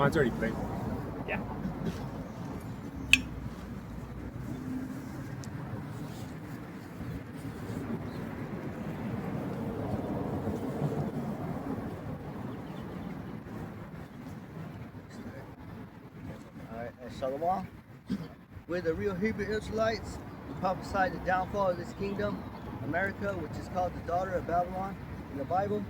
Mine's already played. Yeah. Alright, Shalom. We're the real Hebrew Israelites. We prophesy the downfall of this kingdom, America, which is called the daughter of Babylon in the Bible.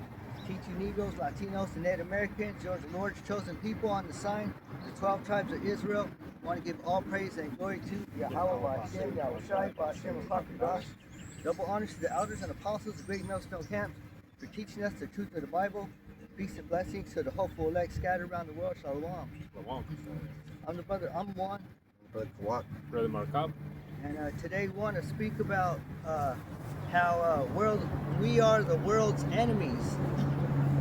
Teach you Negroes, Latinos, and Native Americans, you're the Lord's chosen people on the sign, the 12 tribes of Israel. We want to give all praise and glory to Yahweh, Hashem, Yahushai, Hashem, Apakadosh. Double honors to the elders and apostles of Great Millstone Camp for teaching us the truth of the Bible. Peace and blessings to the hopeful elect scattered around the world. Shalom. I'm the brother, I'm Juan. Brother Kawak. Brother Markab. And today we want to speak about how we are the world's enemies,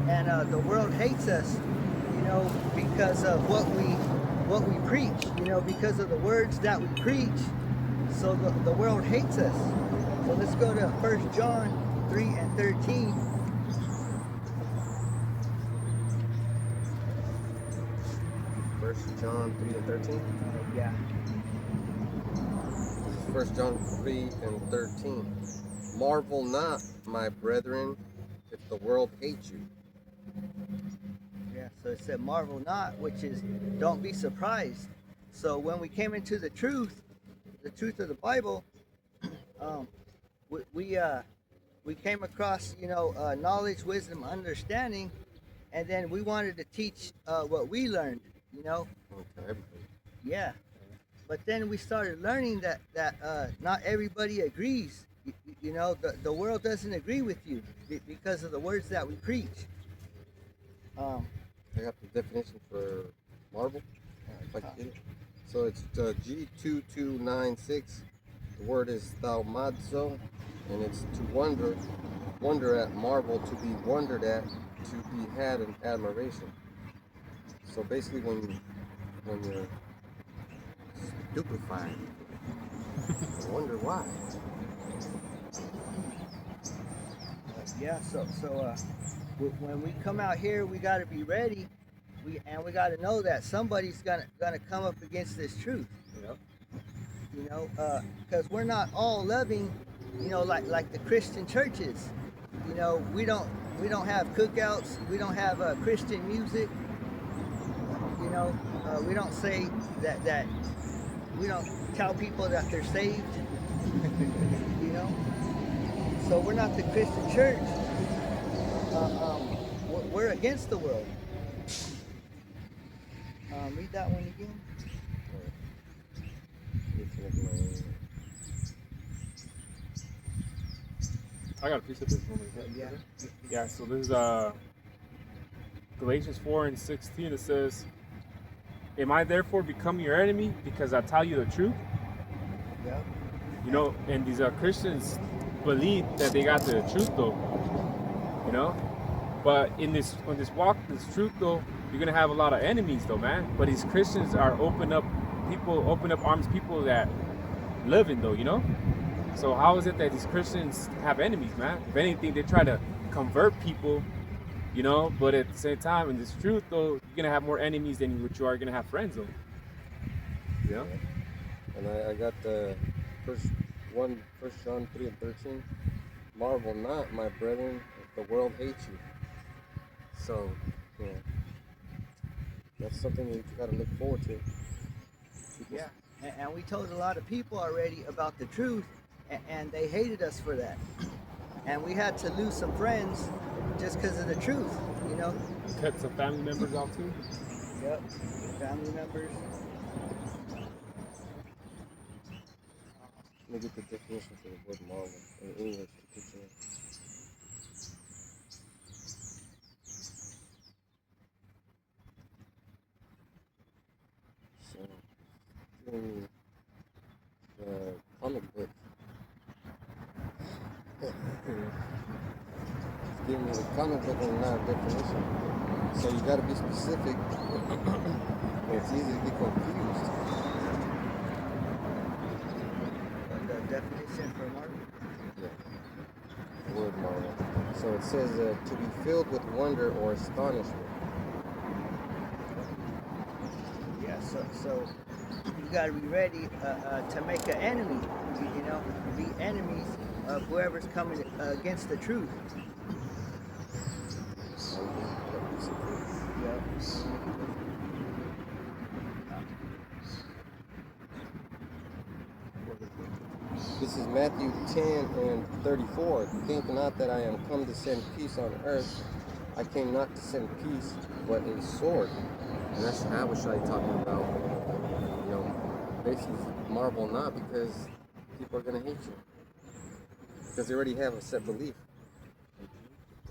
and the world hates us, because of what we preach, because of the words that we preach. So the world hates us. So let's go to 1 John 3 and 13. First John 3 and 13. Yeah. 1 John 3 and 13. Marvel not, my brethren, if the world hates you. Yeah, so it said marvel not, which is don't be surprised. So when we came into the truth of the Bible, we came across, knowledge, wisdom, understanding, and then we wanted to teach what we learned, Okay. Yeah. But then we started learning that not everybody agrees. The world doesn't agree with you because of the words that we preach. I got the definition for marvel, if I can get it. So it's G2296. The word is thaumazo, and it's to wonder at, marvel, to be wondered at, to be had in admiration. So basically, when you're stupefied, I wonder why. Yeah. So when we come out here, we got to be ready. We got to know that somebody's gonna come up against this truth. Yep. Because we're not all loving, like the Christian churches. We don't have cookouts. We don't have Christian music. We don't say that we don't tell people that they're saved. So we're not the Christian church. We're against the world. Read that one again. I got a piece of this one. Yeah. Yeah, so this is Galatians 4 and 16. It says, am I therefore become your enemy because I tell you the truth? Yeah. And these Christians believe that they got the truth though. But on this walk, this truth though, you're gonna have a lot of enemies though, man. But these Christians are open up arms, people that living though, So how is it that these Christians have enemies, man? If anything, they try to convert people, but at the same time, in this truth though, you're gonna have more enemies than what you are gonna have friends though. Yeah. And I got the first John 3 and 13. Marvel not, my brethren, if the world hates you. So, that's something that you got to look forward to. Yeah, and we told a lot of people already about the truth, and they hated us for that. And we had to lose some friends just because of the truth, Cut some family members out too. Yep, family members. Let me get the definition for the word marvel in English. So, comic book. Give me the comic book and not a definition. So you got to be specific. It's easy to get confused. The definition for marvel. Yeah. Word marvel. So it says to be filled with wonder or astonishment. So you got to be ready to make an enemy. You know, be enemies of whoever's coming against the truth. Yep. This is Matthew 10:34. Think not that I am come to send peace on earth. I came not to send peace, but a sword. And that's what I talking about. You know, basically marvel not, because people are gonna hate you. Because they already have a set belief.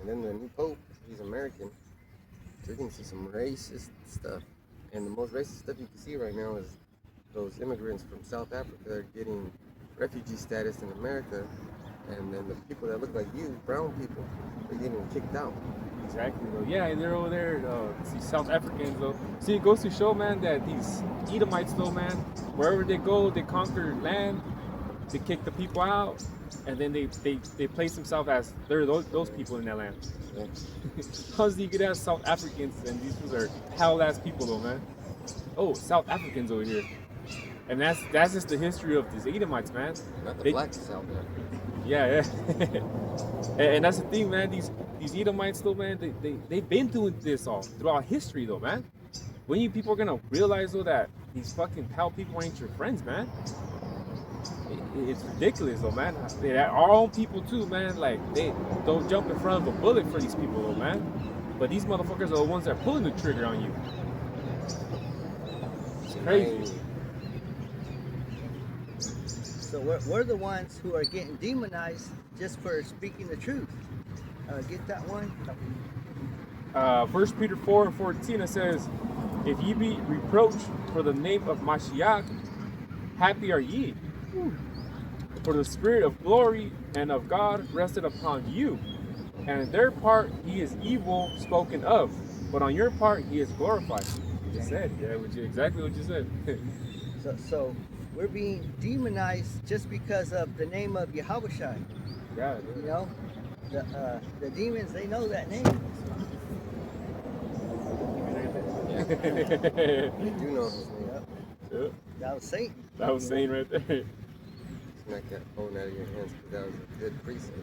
And then the new Pope, he's American. So you're gonna see some racist stuff. And the most racist stuff you can see right now is those immigrants from South Africa that are getting refugee status in America, and then the people that look like you, brown people, are getting kicked out. Exactly, though. Yeah, and they're over there, see South Africans, though. See, it goes to show, man, that these Edomites, though, man, wherever they go, they conquer land, they kick the people out, and then they place themselves as they're those people in that land. Yeah. Because you could have South Africans, and these people are hell-ass people, though, man. Oh, South Africans over here. And that's just the history of these Edomites, man. Not the blacks out there. Yeah. and that's the thing, man. These Edomites, though, man, they've been doing this all throughout history, though, man. When you people are gonna realize, though, that these fucking pal people ain't your friends, man? It's ridiculous, though, man. They're our own people too, man. Like, they don't jump in front of a bullet for these people, though, man. But these motherfuckers are the ones that are pulling the trigger on you. It's crazy. So we're the ones who are getting demonized just for speaking the truth. Get that one? 1 Peter 4:14, it says, if ye be reproached for the name of Mashiach, happy are ye. For the spirit of glory and of God rested upon you. And in their part he is evil spoken of, but on your part he is glorified. You just said, exactly what you said. So we're being demonized just because of the name of Yahushua. Yeah, You know, the demons, they know that name. They do know his name. Yep. That was Satan. That was Satan right there. Smack that phone out of your hands, because that was a good precept.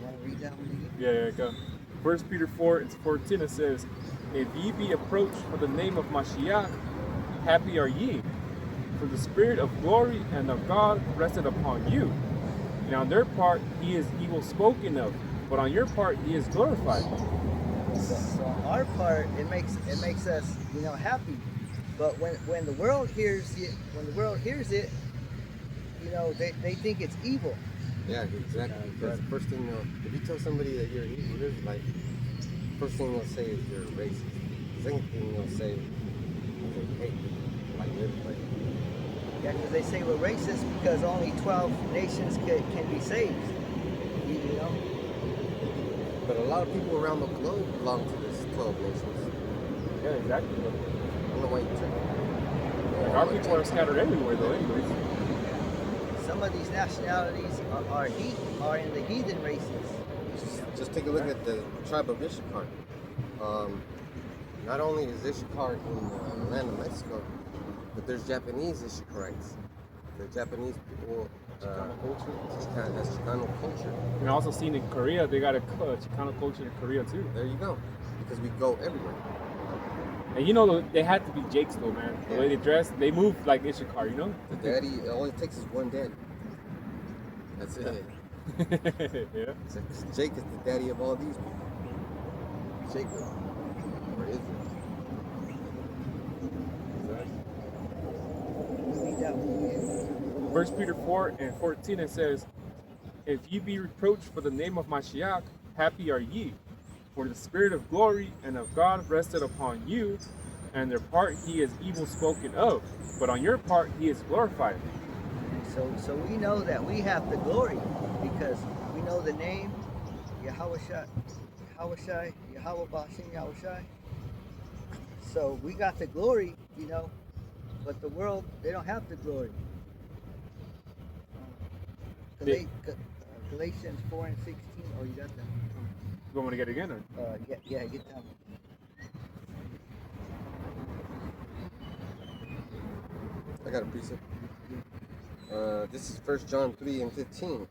Want to read that one again? Yeah, go. 1 Peter 4:14, it says, if ye be approached for the name of Mashiach, happy are ye. For the spirit of glory and of God rested upon you. And on their part he is evil spoken of, but on your part he is glorified. So on our part, it makes us, you know, happy. But when the world hears it, you know, they think it's evil. Yeah, exactly. Because the first thing if you tell somebody that you're evil, like, first thing they'll say is you're racist. The second thing they'll say is they hate you, like everybody. Yeah, because they say we're racist because only 12 nations can be saved. You know? But a lot of people around the globe belong to this 12 nations. Yeah, exactly. I don't know why you took it. Like, our people are scattered everywhere, though, anyways. Some of these nationalities are in the heathen races. Just take a look at the tribe of Issachar. Not only is Issachar in the land of Mexico, but there's Japanese Issacharites. The Japanese people Chicano culture. has Chicano culture. And also seen in Korea, they got a Chicano culture in Korea too. There you go. Because we go everywhere. And you know, they had to be Jakes though, man. The way they dress, they move like Issachar, you know? The daddy, all it takes is one daddy. That's it. Yeah. So Jake is the daddy of all these people. Jacob. Or Israel. Read that one again. 1 Peter 4:14, it says, if ye be reproached for the name of Mashiach, happy are ye. For the spirit of glory and of God rested upon you, and their part he is evil spoken of, but on your part he is glorified. So we know that we have the glory because we know the name Yahweh Bashim Yahushai. So we got the glory, you know, but the world, they don't have the glory. Galatians 4:16. Oh, you got that? You want me to get it again? Or? Yeah, get that one. I got a precept. This is 1 John 3:15.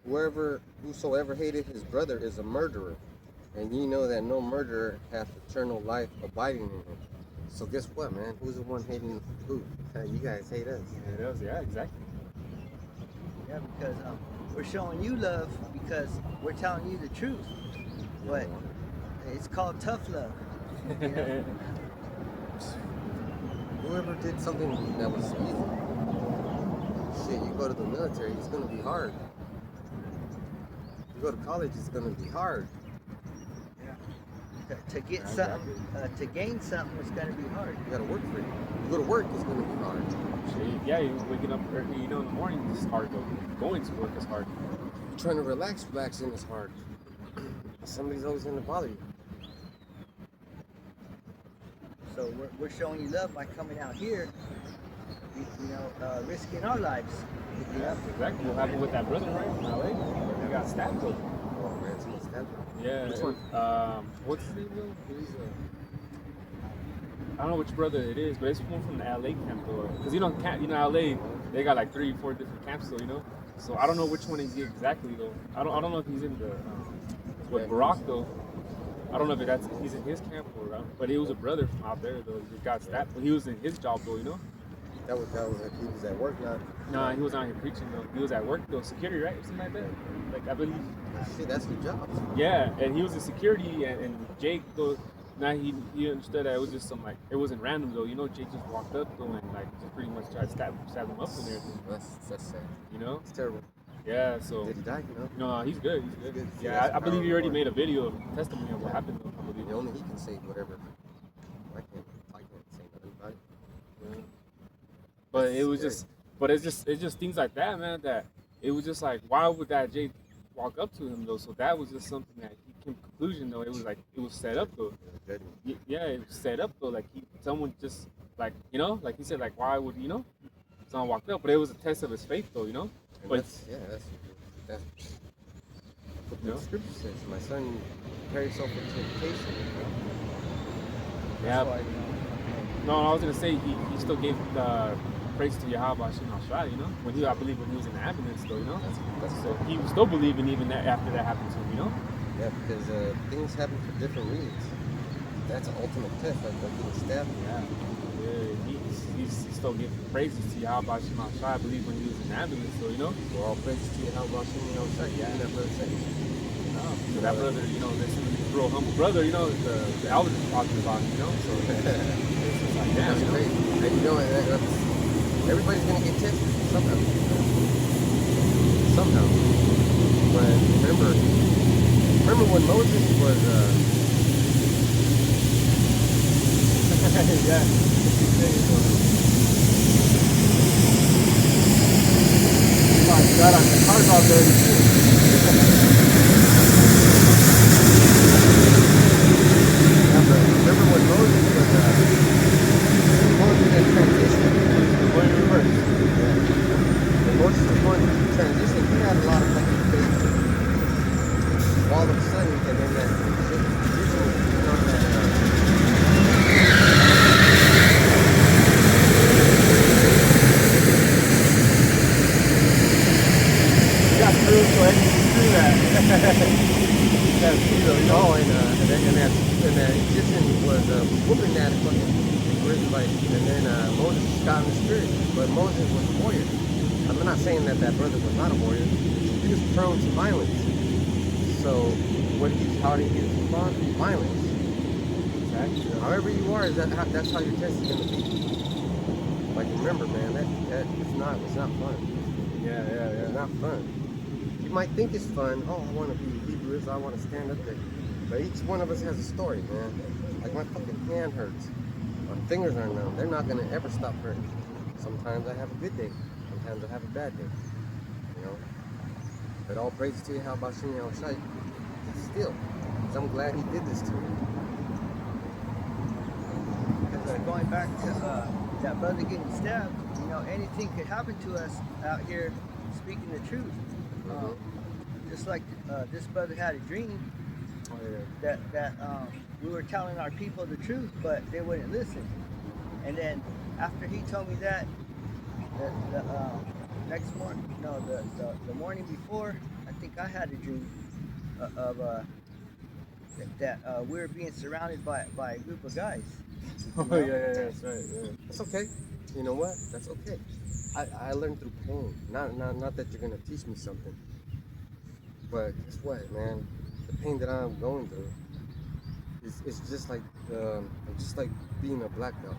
Whosoever hated his brother is a murderer, and ye know that no murderer hath eternal life abiding in him. So guess what, man? Who's the one hating who? You guys hate us. Yeah, exactly. Yeah, because we're showing you love because we're telling you the truth. But it's called tough love. You know? Whoever did something that was easy, shit, you go to the military, it's gonna be hard. You go to college, it's gonna be hard. Yeah. To get something, to gain something, it's gonna be hard. You gotta work for it. You go to work, it's gonna be hard. Yeah, you waking up early, in the morning is hard though. Going to work is hard. You're trying to relaxing is hard. Somebody's always gonna bother you. So we're showing you love by coming out here, risking our lives. Yeah, exactly. What happened with that brother, right? In LA? He got stabbed though. Oh man, someone stabbed him. Yeah. Which one? What's his name though? I don't know which brother it is, but it's one from the LA camp though. Because LA, they got like 3 or 4 different camps though, So I don't know which one he's exactly though. I don't know if he's in the Barack though. I don't know if he's in his camp or but it was a brother from out there though. He got stabbed, but he was in his job though, That was he was at work, not. Nah, he was out here preaching though. He was at work though, security, right, or something like that. Like I believe. Shit, that's your job. Yeah, and he was in security, and Jake though. Now he understood that it was just it wasn't random though. Jake just walked up though and just pretty much tried to stab him up and everything. That's sad. It's terrible. Yeah, so. Did he die? No, he's good. He's good. See, Yeah, I believe he already made a video of testimony of what happened though. I believe. Only he can say whatever. I can't say nothing about it. Yeah. But it was just, it's just things like that, man. That it was just like, why would that Jake walk up to him though? So that was just something that he came to conclusion though. It was like it was set up though. Yeah, it was set up though. Like someone just like like he said, like why would someone walked up? But it was a test of his faith though. But that's what the scripture says. My son, prepare yourself for temptation. Yeah. No, I was gonna say he still gave the praise to Yahweh Shai, I believe when he was in the ambulance though, That's so he was still believing even that after that happened to him, Yeah, because things happen for different reasons. That's an ultimate test, like being stabbed. Yeah, he's still giving praises to Yahweh Shai, I believe when he was in the ambulance, so Well, all praises to Yahweh Shai. Yeah, that brother said. So that brother, this real humble brother, the elders talking about, so it's just like damn, That's crazy. And everybody's gonna get tested somehow. But remember when Moses was yeah. Got on the cars all dirty too. Remember when Moses was going through that transition? Going reverse. When Moses was going through the transition, he had a lot of fucking faith. All of a sudden, and then that You got through, so I can do that. That's and that Egyptian was whooping that fucking Israelite, and then Moses got in the spirit, but Moses was a warrior. I'm not saying that brother was not a warrior. He was prone to violence. So how did he respond? Violence. Exactly. However you are, that's how your test is gonna be. Like remember, man, it's not fun. Yeah. It's not fun. You might think it's fun. Oh, I want to be Hebrew. I want to stand up there. But each one of us has a story, man. Like my fucking hand hurts. My fingers are numb. They're not gonna ever stop hurting. Sometimes I have a good day. Sometimes I have a bad day. But all praise to you, how about Shini Al Shai? Still, because I'm glad he did this to me. Because going back to that brother getting stabbed, anything could happen to us out here speaking the truth. Just like this brother had a dream that we were telling our people the truth, but they wouldn't listen. And then after he told me that, the next morning, no, the morning before, I think I had a dream of that we were being surrounded by a group of guys. Oh You know? yeah, that's right. Yeah. That's okay. You know what? That's okay. I learned through pain. Not that you're gonna teach me something. But guess what, man? The pain that I'm going through is just like being a black belt.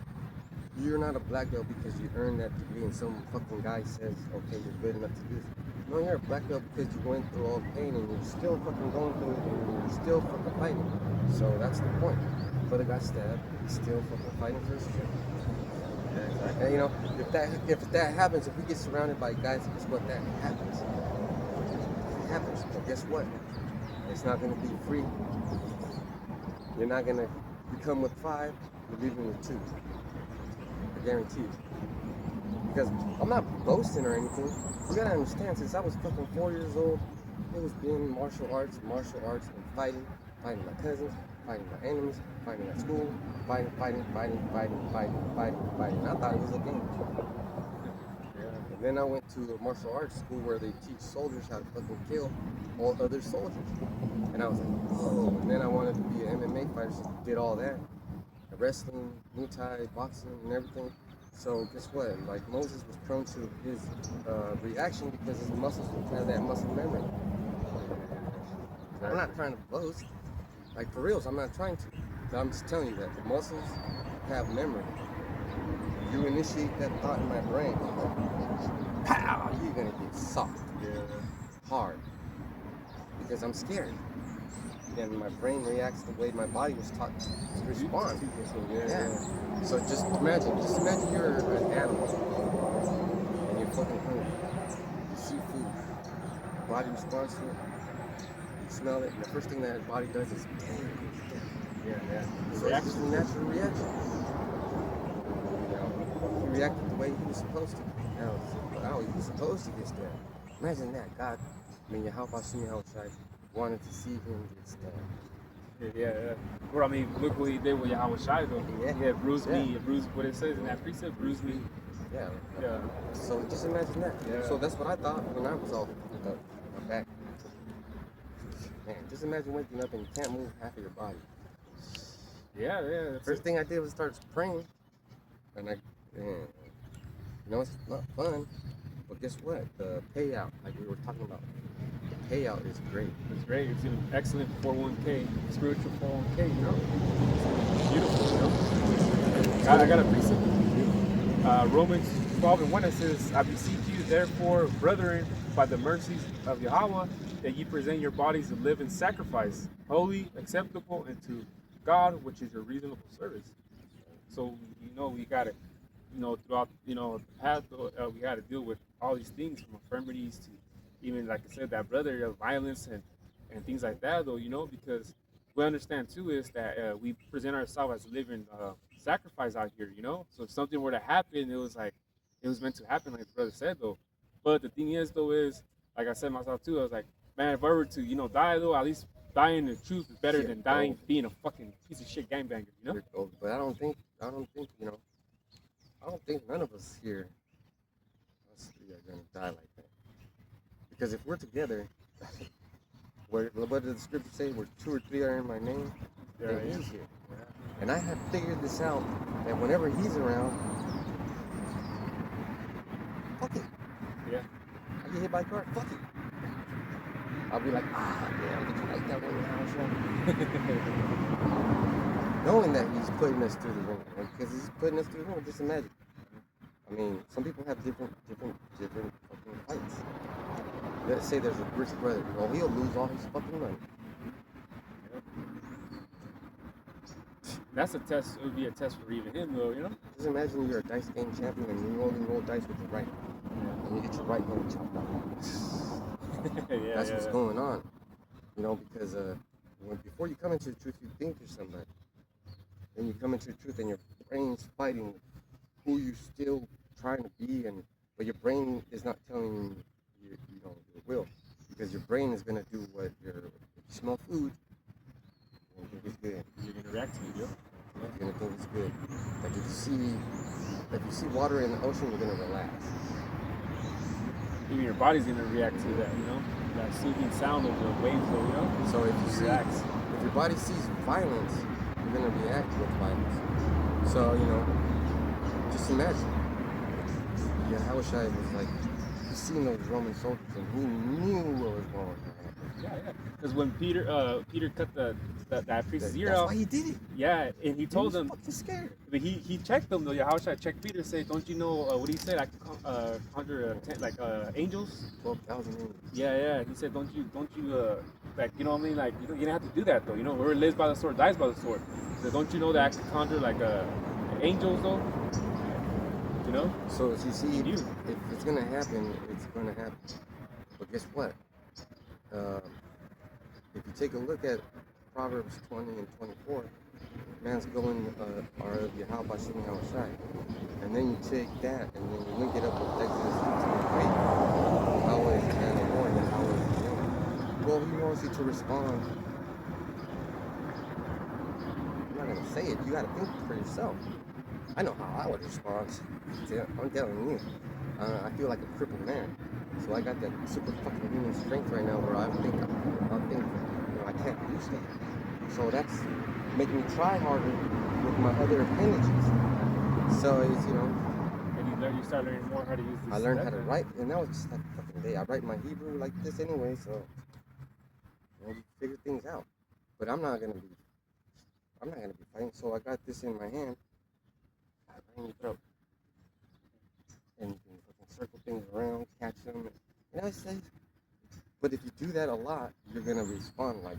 You're not a black belt because you earned that degree and some fucking guy says, okay, you're good enough to do this. No, you're a black belt because you went through all the pain and you're still fucking going through it and you're still fucking fighting. So that's the point. Brother got stabbed, he's still fucking fighting for his shit. And you know, if that happens, if we get surrounded by guys, guess what? That happens. It happens. But guess what? It's not gonna be free. You're not gonna come with 5, you're leaving with 2. I guarantee you. Because I'm not boasting or anything. You gotta understand, since I was fucking 4 years old, it was being martial arts, and fighting my cousins, fighting my enemies, fighting at school, fighting. I thought it was a game. And then I went to a martial arts school where they teach soldiers how to fucking kill all other soldiers. And I was like, whoa. And then I wanted to be an MMA fighter, so did all that. Wrestling, Muay Thai, boxing, and everything. So guess what? Like Moses was prone to his reaction because his muscles have that muscle memory. I'm not trying to boast. Like for reals, I'm not trying to. I'm just telling you that the muscles have memory. You initiate that thought in my brain, pow, you're gonna get soft, hard, because I'm scared. And my brain reacts the way my body was taught to respond. Yeah. So just imagine you're an animal and you're fucking hungry. You see food, body responds to it. You smell it, and the first thing that body does is Yeah. So it's just a natural reaction. You know, he reacted the way he was supposed to. Now he was supposed to get stabbed. Imagine that, God. I mean, how about Shimi Hawashai wanted to see him get stabbed. Yeah. Well, I mean, look what he did with Yahweh Shai, though. Yeah. Bruised me. It bruised what it says in that precept, bruised me. Yeah. Yeah. So just imagine that. Yeah. So that's what I thought when I was all back. Man, just imagine waking up and you can't move half of your body. Yeah. First thing I did was start praying, and you know, it's not fun, but guess what? The payout, like we were talking about, the payout is great. It's great. It's an excellent 401k, spiritual 401k, you know? It's beautiful, you know? I got a precept. Romans 12:1, it says, I beseech you, therefore, brethren, by the mercies of Yahweh, that ye present your bodies a living sacrifice, holy, acceptable, and to God, which is your reasonable service. So, you know, we got to, you know, throughout, you know, the path, we got to deal with all these things, from infirmities to even, like I said, that brother, violence and things like that, though, you know, because we understand, too, is that we present ourselves as a living sacrifice out here, you know? So if something were to happen, it was meant to happen, like the brother said, though. But the thing is, though, is, like I said myself, too, I was like, man, if I were to, you know, die, though, at least dying the truth is better than dying being a fucking piece of shit gangbanger, you know? But I don't think, you know, I don't think none of us here are gonna die like that. Because if we're together, what did the scripture say? Where 2 or 3 are in my name, then he's here. And I have figured this out, that whenever he's around, fuck it. Yeah. I get hit by a car, fuck it. I'll be like, damn, did you like that one house? Knowing that he's putting us through the ringer, because he's putting us through the ringer, just imagine. I mean, some people have different fucking fights. Let's say there's a rich brother, well, he'll lose all his fucking money. That's a test. It would be a test for even him, though, you know? Just imagine you're a dice game champion and you only roll dice with your right hand. And you get your right hand chopped off. That's what's going on. You know, because before you come into the truth, you think you're somebody. Then you come into the truth and your brain's fighting who you're still trying to be, but your brain is not telling you, your will. Because your brain is going to do what if you smell food, you think it's good. You're going to react to it, yo. You're gonna think it's good. Like if you see water in the ocean, you're gonna relax. Even your body's gonna react to that, you know, that soothing sound of the waves, though, you know. So if Relax. if your body sees violence, you're gonna react with violence. So just imagine. Yahushua was like, he seen those Roman soldiers and he knew what was going to happen. Yeah. Because when Peter cut that priest's ear That's off. why he did it. Yeah, and he told them. Fucking scared. But he checked them though. Yahushua checked Peter. Said, "Don't you know what did he say? Like conjure angels." 12,000 angels. Yeah. He said, "Don't you like you know what I mean? Like you don't have to do that though. You know, whoever lives by the sword dies by the sword. So don't you know that I can conjure like angels though? You know." So you see, if it's gonna happen, it's gonna happen. But guess what? If you take a look at Proverbs 20 and 24, man's going Yahweh Bashim Yahushai. And then you take that and then you link it up with Exodus 15:8. Yahweh is Lemoore, Yahweh is Lemoore. Well, he wants you to respond. I'm not gonna say it. You gotta think for yourself. I know how I would respond. I'm telling you. I feel like a crippled man. So I got that super fucking human strength right now where I think I can't do stuff. So that's making me try harder with my other appendages. So it's, And you start learning more how to use this. I learned how to write, and that was just like a fucking day. I write my Hebrew like this anyway, so you figure things out. But I'm not gonna be fighting. So I got this in my hand. I bring your throat. And you can fucking circle things around, catch them. And I say, but if you do that a lot, you're gonna respond like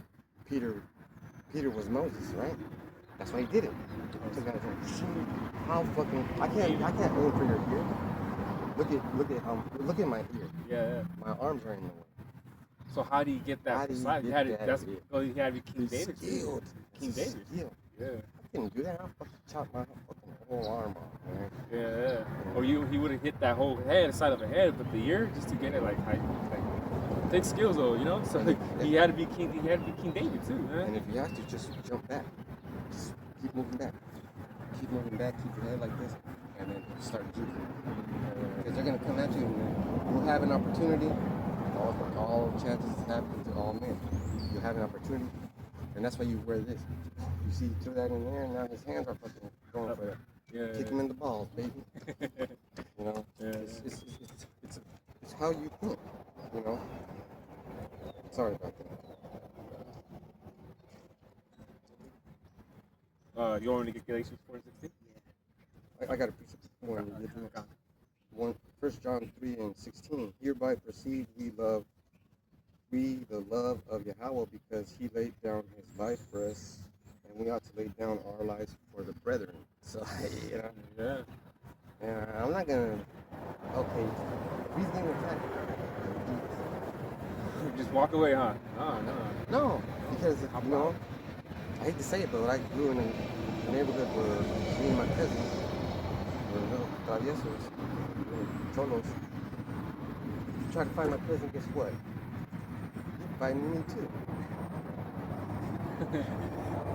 Peter was Moses, right? That's why he did it. He took out his own. How fucking I can't aim for your ear. Look at my ear. Yeah. My arms are in the way. So how do you get that? How do you precise? get that? You had to be King David. Skilled. King David. Skilled. Yeah. I couldn't do that. I'll fucking chop my fucking whole arm off, man. Yeah. Or he would have hit that whole head, side of the head, but the ear just to get it like thick skills though, you know. So he had to be King. He had to be King David too, man. And if you have to, just jump back. Just keep moving back. Keep moving back. Keep your head like this, and then start juking. Because they're gonna come at you, and you'll have an opportunity. All chances happen to all men. You'll have an opportunity, and that's why you wear this. You see, he threw that in there, and now his hands are fucking going for it. Yeah. Kick him in the balls, baby. You know, it's how you think. You know. Sorry about that. You want me to get Galatians 4:16? I got a piece of one. 1 John 3:16. Hereby perceive we the love of Yahweh, because he laid down his life for us, and we ought to lay down our lives for the brethren. So, yeah, I'm not gonna. Okay, if he's gonna attack, Just walk away, huh? no, because I hate to say it, but I grew in a neighborhood where me and my cousins were little traviesos, little cholos. You try to find my cousin, guess what? You're fighting me too.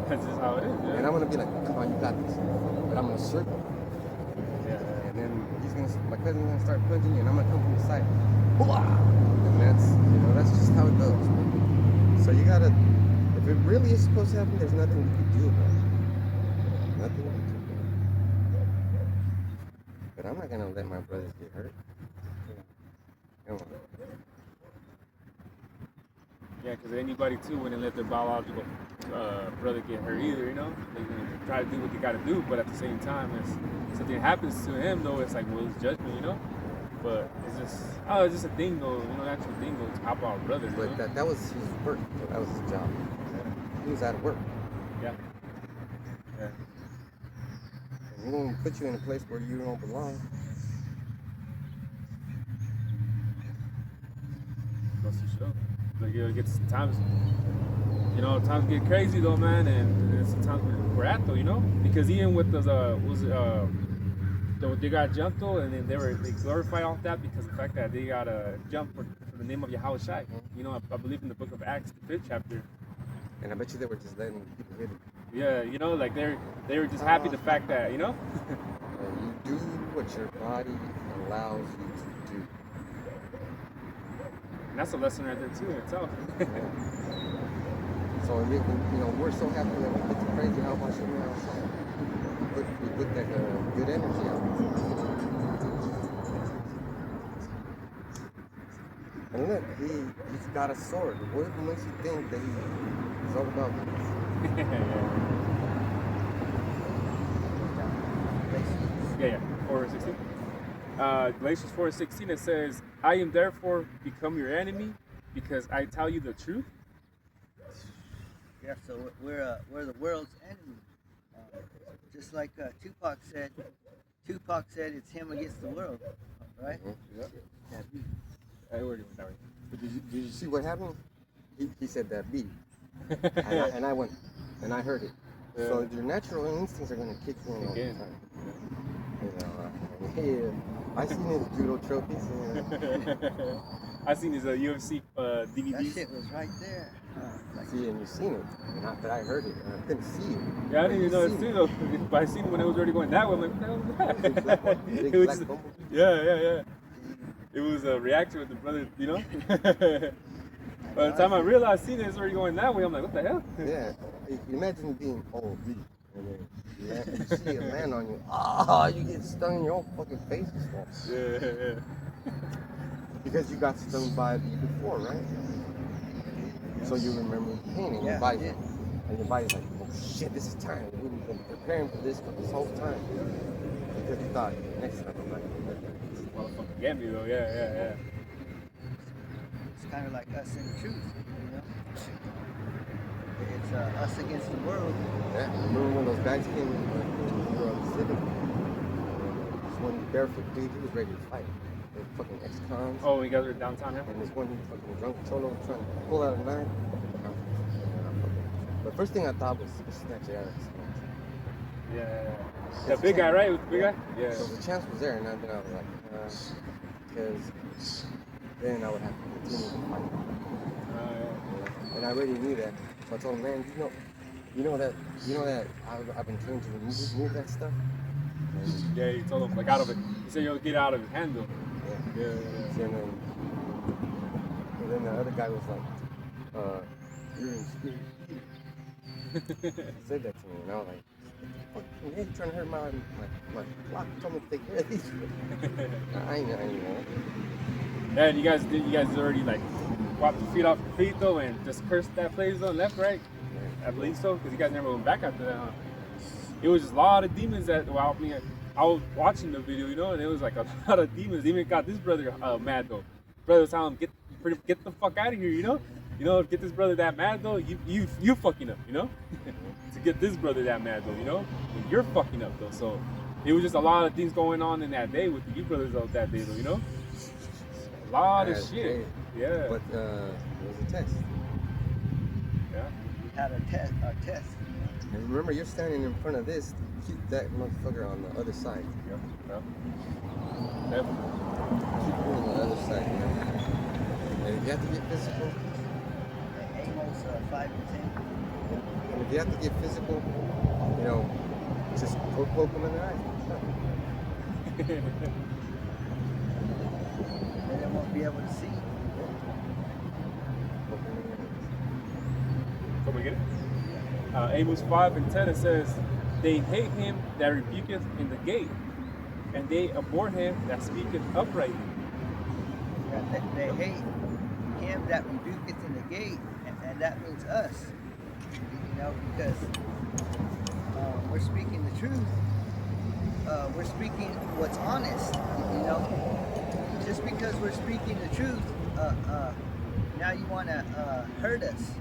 That's just how it is, yeah. And I'm gonna be like, come on, you got this. But I'm gonna circle. Yeah. And then my cousin's gonna start punching you, and I'm gonna come from the side. And that's just how it goes, man. So you gotta, if it really is supposed to happen, there's nothing you can do about it. Nothing you can do about it. But I'm not gonna let my brothers get hurt. Come on. Yeah, because anybody too wouldn't let their biological brother get hurt either, you know? They're going to try to do what they got to do, but at the same time, if something happens to him, though, it's like, well, it's judgment, you know? But it's just a thing, though, you know, natural thing, though, to help our brother. But that was his work, so that was his job. Yeah. He was out of work. Yeah. And he won't put you in a place where you don't belong. That's for sure. Like, it gets times get crazy though, man, and sometimes we're at though, you know, because even with those they got jumped though, and then they glorified off that because of the fact that they got jumped for the name of Yahweh Shai. You know, I believe in the book of Acts, the 5th chapter. And I bet you they were just letting people hit it. Yeah, you know, like they were just happy the fact that, you know. You do what your body allows you to do. And that's a lesson right there too in itself. So we're so happy that we get to praise Yahweh Hashem outside. We put that good energy out. And look, he's got a sword. What makes you think that he's all about this? Yeah. 4:16. Galatians 4:16, it says, "I am therefore become your enemy because I tell you the truth." Yeah, so we're the world's enemy. Just like Tupac said it's him against the world, right? Mm-hmm. Yep. Yeah, But did you see what happened? He said that beat, and I went, and I heard it. Yeah. So your natural instincts are gonna kick in all the time. I seen his judo trophies. I seen his UFC DVDs. That shit was right there. See, and you seen it, but I heard it, and I couldn't see it. Yeah, I didn't even know it too, though. But I seen it when it was already going that way. I'm like, what the hell was that? It was, yeah. It was a reaction with the brother, you know? By the time I realized seeing it was already going that way, I'm like, what the hell? Yeah. Imagine being OB, and then you see it land on you. Ah, you get stung in your own fucking face. Yeah. Because you got stung by it before, right? So you remember the pain, and your body's like, oh shit, this is time. We've been preparing for this whole time. Because you thought, next time I'm not gonna let that. This motherfucker get me though, yeah. It's kind of like us in the truth, you know? It's us against the world. Yeah, remember when those guys came in the city? This one barefoot dude, he was ready to fight. They were fucking ex-cons. Oh, you guys were downtown here? And this one fucking drunk cholo trying to pull out a knife. But first thing I thought was snatch it out of his hands. Yeah. The big guy, right? With the big guy? Yeah. So the chance was there, and then I was like, because then I would have to continue to fight. And I already knew that. So I told him, man, you know that I've been trained to remove that stuff. And yeah, you told him like out of it. You said you'll get out of his hand though. Yeah. And then the other guy was like, you're in spirit. He said that to me, and I was like, fuck, yeah, you trying to hurt my flock? Told me to take care of these. I ain't know. Yeah, and you guys already like wiped your feet off your feet though, and just cursed that place though, left, right? I believe so, because you guys never went back after that, huh? It was just a lot of demons that, well, I mean, I was watching the video, you know, and it was like a lot of demons. Even got this brother mad though. Brother was telling him, get the fuck out of here, you know? You know, get this brother that mad though, you fucking up, you know? To get this brother that mad though, you know? And you're fucking up though. So it was just a lot of things going on in that day with the you brothers of that day though, you know? A lot of shit. Yeah. But it was a test. Yeah. We had our test. And remember, you're standing in front of this. Keep that motherfucker on the other side. Yep. Keep it on the other side. You know? And if you have to get physical, Amos 5 and 10. And if you have to get physical, you know, just poke them in the eye. And they won't be able to see. Can we get it? Amos 5 and 10, it says, they hate him that rebuketh in the gate, and they abhor him that speaketh uprightly. Yeah, they hate him that rebuketh in the gate, and that means us. You know, because we're speaking the truth. We're speaking what's honest. You know, just because we're speaking the truth, now you want to hurt us.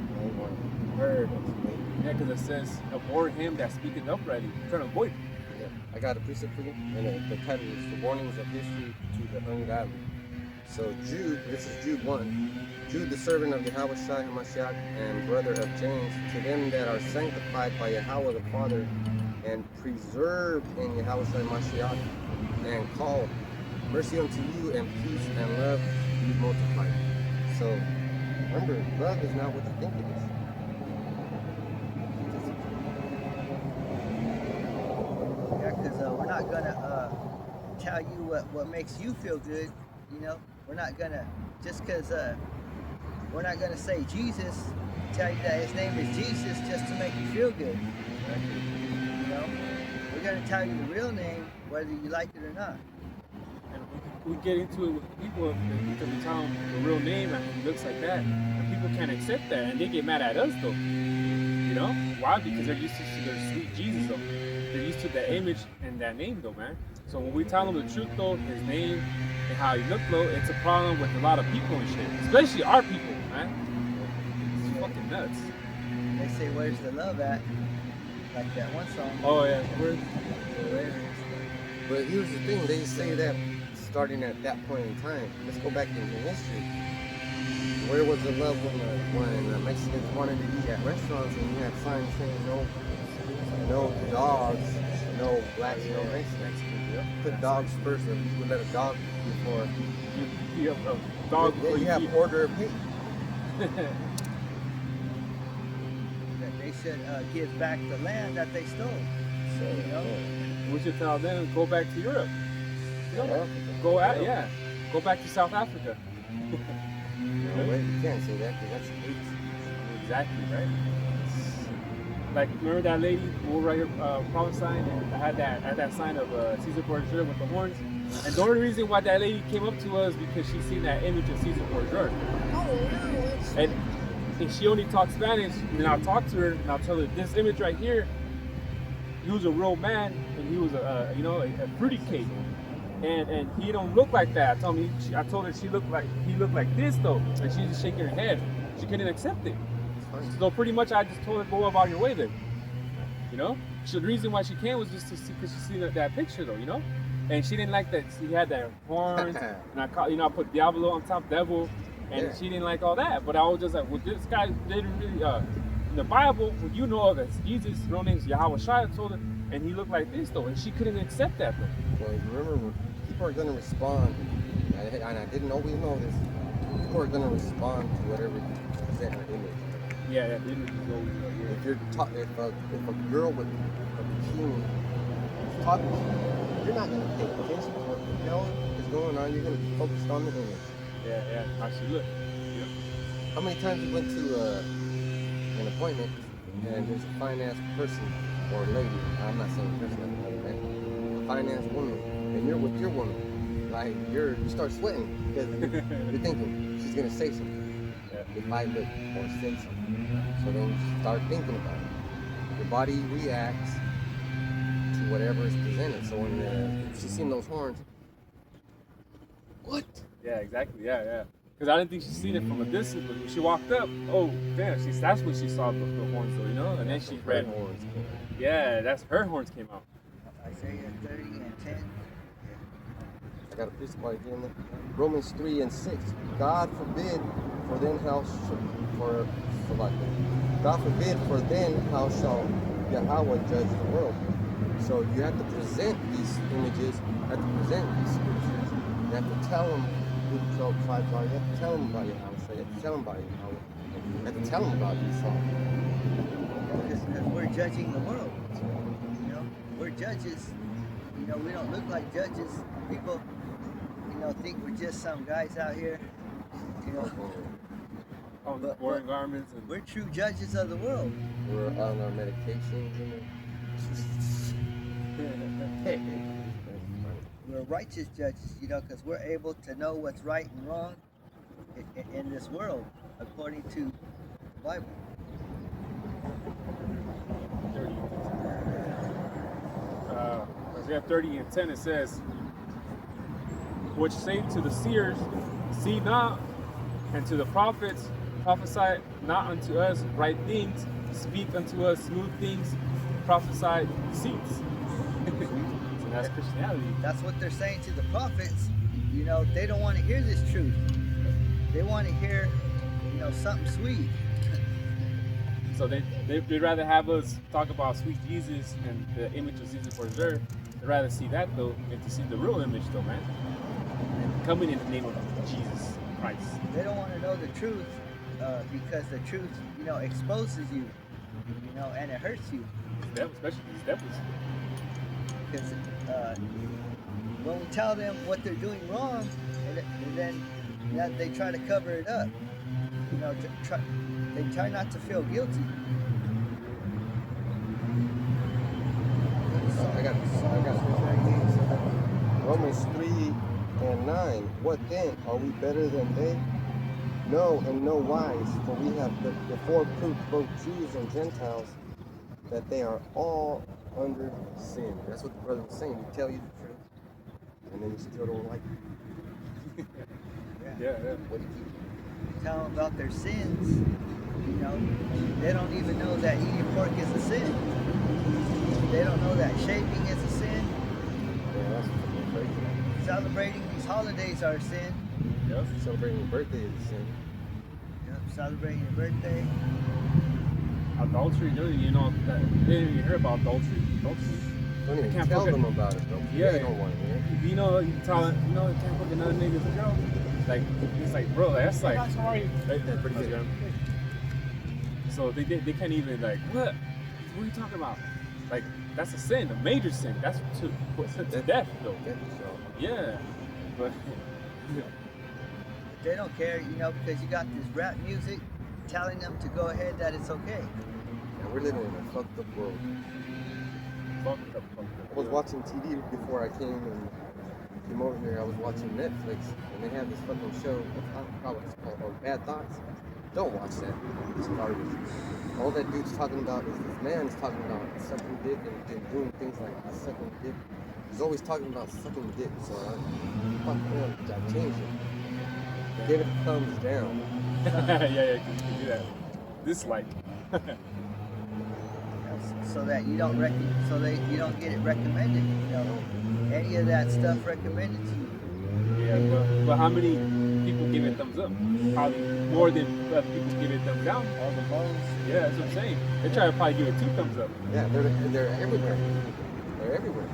Yeah, because it says, abhor him that speaketh uprightly. I'm trying to avoid it. Yeah. I got a precept for you, and the title is The Warnings of History to the Ungodly. So Jude, this is Jude 1. Jude, the servant of Yahweh Shai HaMashiach and brother of James, to them that are sanctified by Yahweh the Father and preserved in Yahweh Shai HaMashiach and called, mercy unto you and peace and love be multiplied. So remember, love is not what you think it is. Yeah, because we're not gonna tell you what makes you feel good. You know, we're not gonna just because we're not gonna say Jesus, tell you that his name is Jesus just to make you feel good. You know, we're gonna tell you the real name whether you like it or not. And we get into it with people because we tell them the real name and it looks like that, and people can't accept that, and they get mad at us though. You know why? Because they're used to their sweet Jesus though. They're used to that image and that name though, man. So when we tell them the truth though, his name and how he looked though, it's a problem with a lot of people and shit, especially our people, man. It's fucking nuts. They say, "Where's the love at?" Like that one song. Oh yeah, where's But here's the thing, they say that starting at that point in time. Let's go back in history. Where was the love when the Mexicans wanted to eat at restaurants and you had signs saying no dogs, no blacks, no Mexicans. Put dogs first, or you would let a dog before you have a dog? Yeah, you have order of pay. That they should give back the land that they stole. So, you know, We should tell them go back to Europe. Yeah. Go out, yeah. Go back to South Africa. No way, you can't say that because that's hate. Exactly, right? Like, remember that lady who was right here prophesying and had that sign of Caesar Borgia with the horns? And the only reason why that lady came up to us because she seen that image of Caesar Borgia. And she only talks Spanish, and I'll talk to her and I'll tell her this image right here, he was a real man and he was a fruity cake. And he don't look like that. I told her he looked like this though, and she's just shaking her head. She couldn't accept it. So pretty much I just told her go about your way then. You know? So the reason why she came was just to see because she seen that picture though, you know? And she didn't like that he had that horns and I put Diablo on top, devil, and she didn't like all that. But I was just like, well, this guy didn't really in the Bible, well, you know that Jesus' real name is Yahweh Shai, I told her, and he looked like this though, and she couldn't accept that though. Well, remember, people are going to respond, and I didn't always know this. People are going to respond to whatever you present an image. Yeah, that image is always If if a girl with a bikini is talking to you, you're not going to pay attention to what the hell is going on. You're going to be focused on the image. Yeah, how she looked. Yep. How many times you went to an appointment and there's a fine-ass person or lady, I'm not saying person, a fine-ass woman, and you're with your woman, like you start sweating because you're thinking she's gonna say something. If I look or say something, so then you start thinking about it. Your body reacts to whatever is presented. So when she's seen those horns, what? Yeah, exactly. Yeah. Because I didn't think she seen it from a distance, but when she walked up, oh damn, that's when she saw the horns, though, you know. And then she read horns. Yeah, that's her horns came out. Isaiah 30 and 10. I got a piece of idea in there. Romans 3 and 6. God forbid, for then how shall Yahweh judge the world? So you have to present these images, you have to present these scriptures, you have to tell them who the 12 tribes are, you have to tell them about Yahweh, you have to tell them about Yahweh, you have to tell them about Esau. Because we're judging the world. You know, we're judges. You know, we don't look like judges. People, you know, think we're just some guys out here. You know, Oh, the boring garments. And we're true judges of the world. We're on our medications. We're righteous judges, you know, because we're able to know what's right and wrong in this world, according to the Bible. 30. Isaiah 30 and 10, it says, which say to the seers, see not, and to the prophets, prophesy not unto us right things, speak unto us smooth things, prophesy deceits. So that's Christianity. That's what they're saying to the prophets. You know, they don't want to hear this truth. They want to hear, you know, something sweet. So they'd rather have us talk about sweet Jesus and the image of Caesar Borgia. They'd rather see that though than to see the real image though, man. And coming in the name of Jesus Christ. They don't want to know the truth because the truth, you know, exposes you, you know, and it hurts you. Especially these devils. because when we tell them what they're doing wrong, and then they try to cover it up, you know, they try not to feel guilty. I got Romans 3:9. What then? Are we better than they? No, and no wise, for we have before proved both Jews and Gentiles that they are all under sin. That's what the brother was saying. He tell you the truth, and then you still don't like it. Yeah. What do you do? Tell them about their sins. You know, they don't even know that eating pork is a sin. They don't know that shaving is a sin. Yeah, that's fucking crazy. Celebrating these holidays are a sin. Yep. Celebrating your birthday is a sin. Yep, celebrating your birthday. Adultery, you know, that they didn't even hear about adultery. Don't They even can't tell fucking- them about it, though. Yeah. They don't want to hear it. You know, you tell it, you know, you can't fucking another nigga's a girl. Like, it's like, bro, that's like, right there, pretty good. So they can't even like, what are you talking about? Like, that's a sin, a major sin. That's to death, though. Yeah, but They don't care, you know, because you got this rap music telling them to go ahead that it's okay. Yeah, we're living in a fucked up world. fucked up. I was watching TV before I came over here. I was watching Netflix, and they have this fucking show. I forgot what it's called. Bad Thoughts. Don't watch that. It's garbage. All that dude's talking about is this man is talking about sucking dick and doing things like sucking dick. He's always talking about sucking dick. So fuck him. I changed it. Give it a thumbs down. Yeah, you can do that. Dislike. So that you don't you don't get it recommended. You know, any of that stuff recommended to you. Yeah, but how many people give it thumbs up? Probably more than people give it thumbs down. All the most. Yeah, that's what I'm saying. They try to probably give it 2 thumbs up. Yeah, they're everywhere. They're everywhere.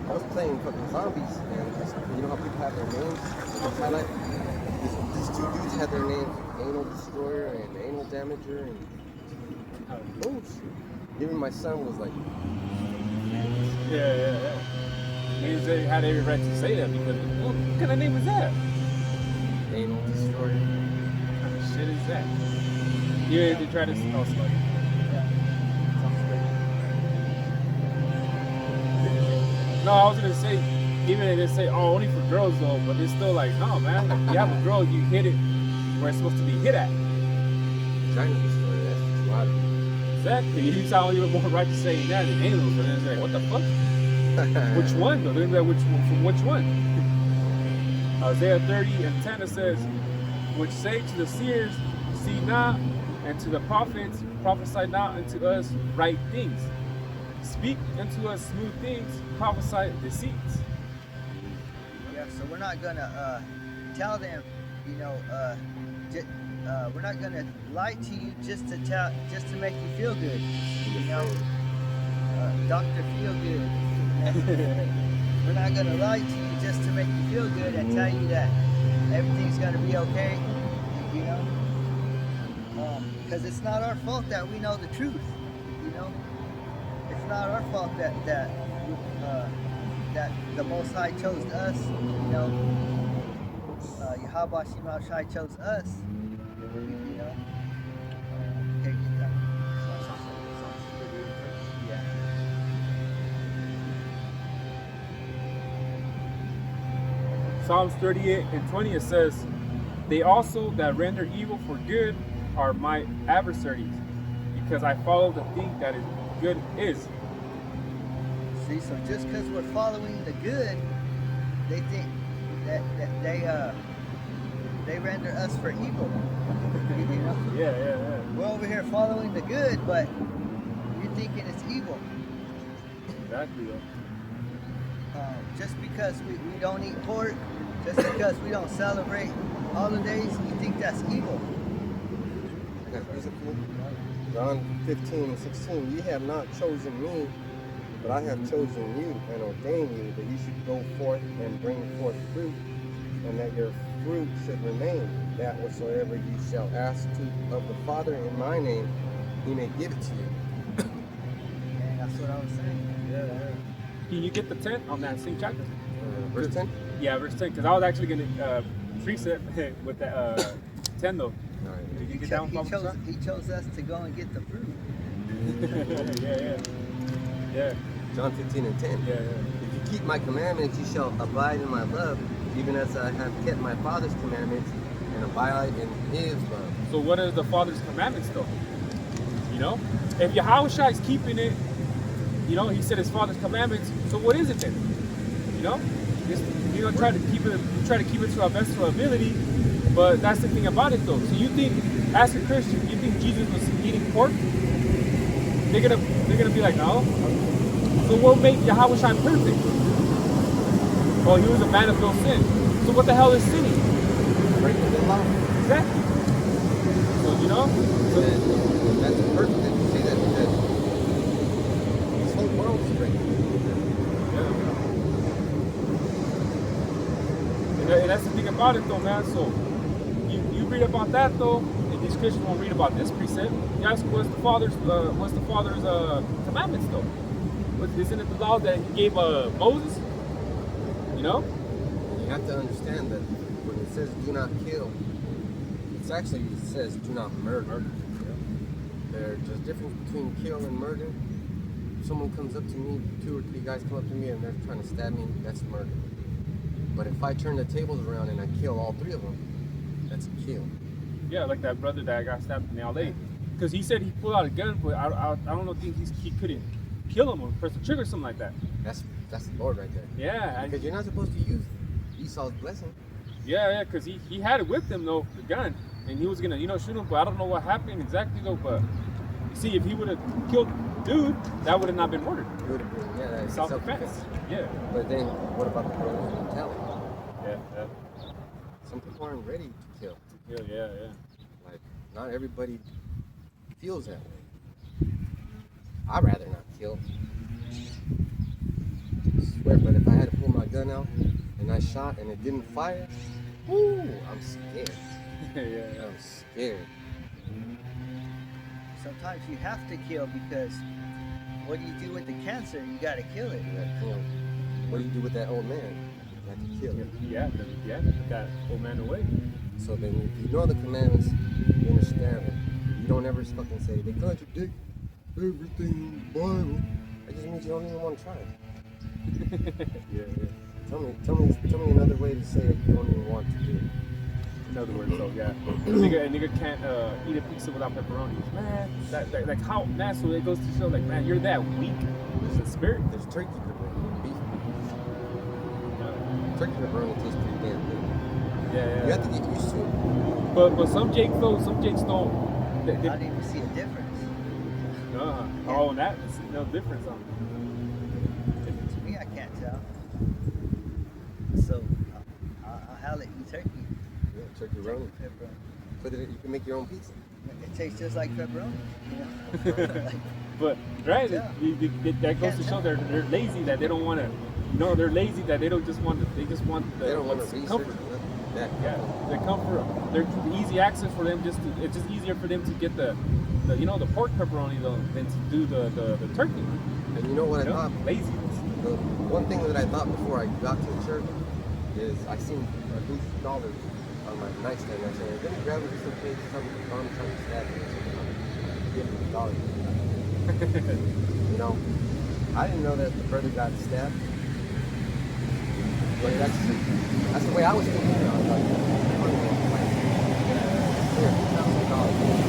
I was playing fucking zombies, and you know how people have their names? They highlight. These 2 dudes had their names: Anal Destroyer and Anal Damager, and oh shit. Even my son was like, Yeah. They had every right to say that because, well, what kind of name is that? Anal Destroyer. What kind of shit is that? Yeah, they try to smell slutty. No, I was gonna say, even if they say, oh, only for girls though, but it's still like, no, man. Like, you have a girl, you hit it where it's supposed to be hit at. Vagina Destroyer. That's a lot. Exactly. You sound even more right to say that than anal, but then it's like, what the fuck? Which one though? They're like, from which one? Isaiah 30:10 it says, which say to the seers, see not, and to the prophets, prophesy not unto us right things. Speak unto us smooth things, prophesy deceits. Yeah, so we're not gonna tell them, you know, we're not gonna lie to you just to make you feel good. You know, Dr. Feel Good. We're not gonna lie to you just to make you feel good and tell you that everything's gonna be okay. You know, because it's not our fault that we know the truth. You know, it's not our fault that the Most High chose us. You know, Yahweh Shema Shai chose us. You know. Okay, get that. Yeah. Psalms 38:20 it says, they also that render evil for good are my adversaries, because I follow the thing that is good is. See, so just because we're following the good, they think that they render us for evil. You know? Yeah. We're over here following the good, but you're thinking it's evil. Exactly. Just because we don't eat pork, just because we don't celebrate holidays, you think that's evil. John 15:16, ye have not chosen me, but I have chosen you and ordained you that you should go forth and bring forth fruit, and that your fruit should remain, that whatsoever ye shall ask of the Father in my name, he may give it to you. And that's what I was saying. Yeah. Can you get the 10 on that same chapter? Verse 10? Yeah, verse 10. Because I was actually going to precept with that 10 though. All right. Did you get that one, Papa Shah? He chose us to go and get the fruit. Yeah. John 15 and 10. Yeah. If you keep my commandments, you shall abide in my love, even as I have kept my Father's commandments and abide in his love. So what are the Father's commandments though? You know? If Yahushua is keeping it, you know, he said his Father's commandments, so what is it then? You know? You're gonna try to keep it to our best of our ability, but that's the thing about it though. So you think, as a Christian, you think Jesus was eating pork? They're gonna be like, no. So what made Yahushua perfect? Well, he was a man of no sin. So what the hell is sinning? Breaking the law. Exactly. So you know? So, That's perfect that you say that because this whole world is breaking. yeah. And that's the thing about it though, man. So you read about that though, and these Christians won't read about this precept. You ask what's the Father's commandments though? Isn't it the law that he gave Moses? You know? You have to understand that when it says do not kill, it says do not murder. There's a difference between kill and murder. If someone comes up to me, 2 or 3 guys come up to me and they're trying to stab me, that's murder. But if I turn the tables around and I kill all 3 of them, that's a kill. Yeah, like that brother that got stabbed in LA. Because he said he pulled out a gun, but I don't know, think he couldn't kill him or press the trigger or something like that. That's the Lord right there. Yeah. Because you're not supposed to use Esau's blessing. Yeah, because he had it with him though, the gun. And he was gonna, shoot him, but I don't know what happened exactly though, but you see, if he would have killed dude, that would have not been murder. It would have been, that's Self-defense. Yeah. But then, what about the brother's mentality? Yeah. Some people aren't ready to kill. Yeah. Like, not everybody feels that way. I'd rather not kill. I swear, but if I had to pull my gun out and I shot and it didn't fire, whoo, I'm scared. yeah. I'm scared. Sometimes you have to kill because what do you do with the cancer? You gotta kill it. You gotta kill. What do you do with that old man? You have to kill him. Yeah, put that old man away. So then if you know the commandments, you understand them. You don't ever fucking say, they contradict everything in the Bible. That just means you don't even want to try it. yeah. Tell me another way to say it you don't even want to do it. In other words, so yeah, a nigga can't eat a pizza without pepperoni. Man, that like how, man, so it goes to show like, man, you're that weak in spirit. There's turkey pepperoni, beef. Turkey pepperoni tastes pretty damn good. Yeah. You have to get used to it. But some jakes don't. I didn't even see a difference. Oh, and that's no difference on it. To me, I can't tell. So I'll have it eat turkey. Yeah, turkey pepperoni. Put it. You can make your own pizza. It tastes just like pepperoni. You know? But right, Yeah. that goes to show they're lazy, that they don't want to. They're lazy, that they don't just want to. They just want the They don't want to research comfort. that. Yeah, the comfort. They're easy access for them. It's just easier for them to get the pork pepperoni though than to do the turkey. And you know what I thought? Laziness. The one thing that I thought before I got to the church is I seen a huge dollar on my nightstand. I said, let me grab it just in case something trying to stab me or something. Give me the dollar. I didn't know that the brother got stabbed. But that's the way I was thinking. I was like, here, $1,000.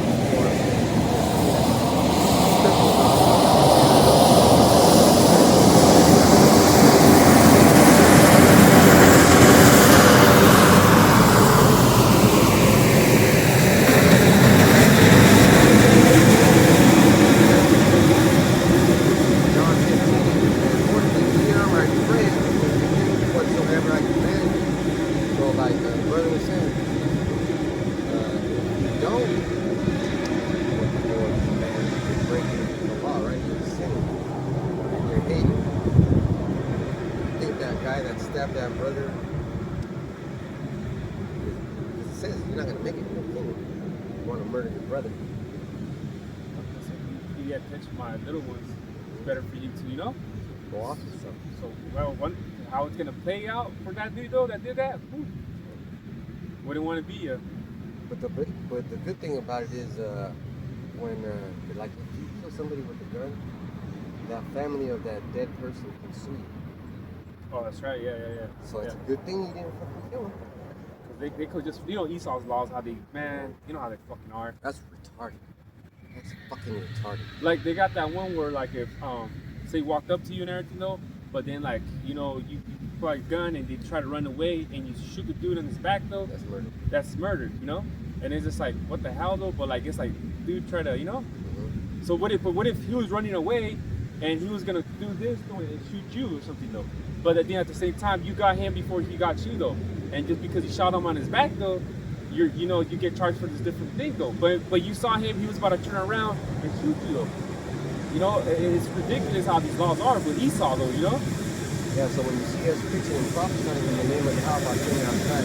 That brother, it says you're not gonna make it in the kingdom. You want to murder your brother. You attention my little ones. It's better for you to, go off and stuff. So, well, how it's gonna play out for that dude though that did that? Wouldn't want to be a. But the good thing about it is when like if you kill somebody with a gun, that family of that dead person can sue you. Oh, that's right. Yeah. So it's a good thing you didn't fucking kill him. They could just, Esau's laws, how they, man, you know how they fucking are. That's retarded. That's fucking retarded. Like, they got that one where, like, if, say, walked up to you and everything, though, but then, like, you pull out a gun and they try to run away and you shoot the dude in his back, though. That's murder. That's murder, And it's just like, what the hell, though? But, like, it's like, dude, try to, Mm-hmm. So what if he was running away and he was gonna do this, though, and shoot you or something, though? But then at the same time, you got him before he got you, though. And just because you shot him on his back, though, you get charged for this different thing, though. But you saw him, he was about to turn around and shoot you, though. It's ridiculous how these laws are with Esau, though, Yeah, so when you see us preaching and prophesying in the name of Yahweh, killing outside,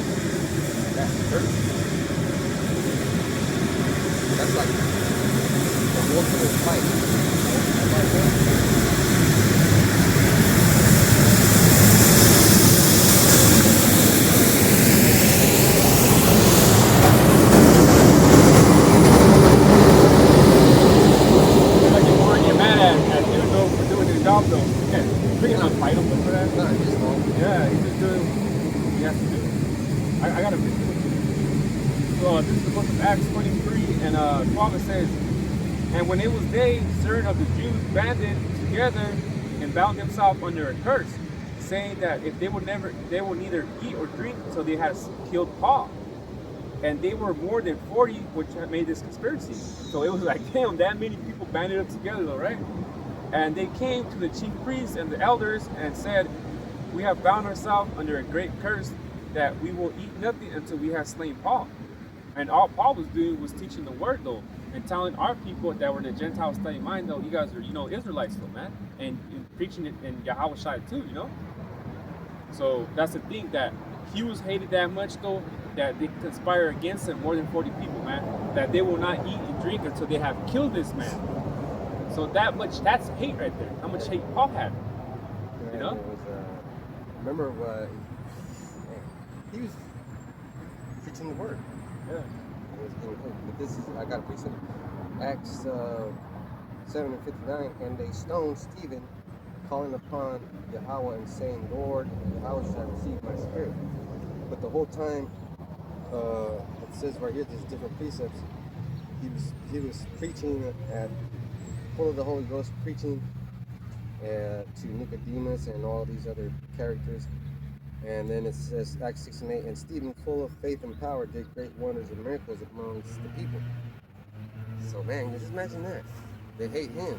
that's dirt. That's like the ultimate fight. Like you want to get mad at dude, though, for doing his job, though. Yeah, freaking not fight him for that. No, he's wrong. Yeah, he's just doing what he has to do. I got a picture. So this is the book of Acts 23 and 12. It says, "And when it was day, certain of the Jews banded together and bound themselves under a curse, saying that if they would neither eat or drink until they had killed Paul. And they were more than 40, which had made this conspiracy." So it was like, damn, that many people banded up together, though, right? "And they came to the chief priests and the elders and said, we have bound ourselves under a great curse that we will eat nothing until we have slain Paul." And all Paul was doing was teaching the word, though, and telling our people that were in the Gentile state of mind, though, you guys are, Israelites, though, man, and preaching it in Yahweh Shai too, So that's the thing, that he was hated that much, though, that they conspire against him, more than 40 people, man, that they will not eat and drink until they have killed this man. So that's hate right there. How much hate Paul had, It was, remember what he was preaching the word. Yeah. But this is, I got a precept. Acts 7:59, "And they stoned Stephen, calling upon Yahweh and saying, Lord, Yahweh shall receive my spirit." But the whole time, it says right here, there's different precepts. He was preaching full of the Holy Ghost, preaching to Nicodemus and all these other characters. And then it says, Acts 6:8, "And Stephen, full of faith and power, did great wonders and miracles amongst the people." So man, just imagine that. They hate him.